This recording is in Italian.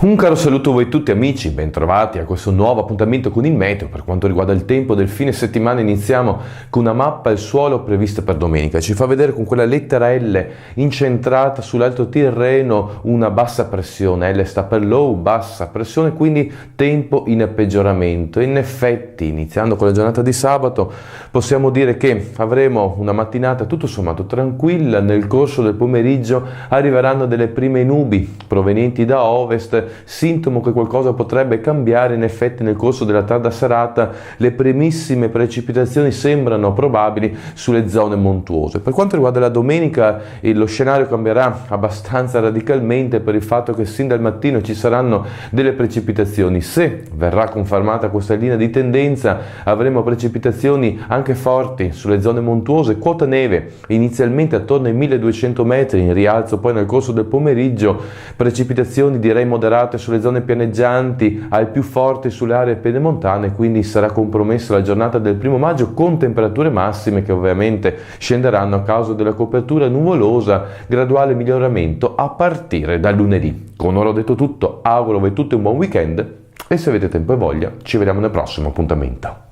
Un caro saluto a voi tutti amici, bentrovati a questo nuovo appuntamento con il meteo. Per quanto riguarda il tempo del fine settimana iniziamo con una mappa al suolo prevista per domenica. Ci fa vedere con quella lettera L incentrata sull'Alto Tirreno una bassa pressione. L sta per low, bassa pressione, quindi tempo in peggioramento. In effetti, iniziando con la giornata di sabato, possiamo dire che avremo una mattinata tutto sommato tranquilla. Nel corso del pomeriggio arriveranno delle prime nubi provenienti da ovest, sintomo che qualcosa potrebbe cambiare. In effetti nel corso della tarda serata le primissime precipitazioni sembrano probabili sulle zone montuose. Per quanto riguarda la domenica lo scenario cambierà abbastanza radicalmente per il fatto che sin dal mattino ci saranno delle precipitazioni. Se verrà confermata questa linea di tendenza avremo precipitazioni anche forti sulle zone montuose, quota neve inizialmente attorno ai 1200 metri, in rialzo poi nel corso del pomeriggio, precipitazioni direi moderate sulle zone pianeggianti, al più forti sulle aree pedemontane, quindi sarà compromessa la giornata del 1 maggio con temperature massime che ovviamente scenderanno a causa della copertura nuvolosa, graduale miglioramento a partire dal lunedì. Con ora ho detto tutto, auguro a voi tutti un buon weekend e se avete tempo e voglia ci vediamo nel prossimo appuntamento.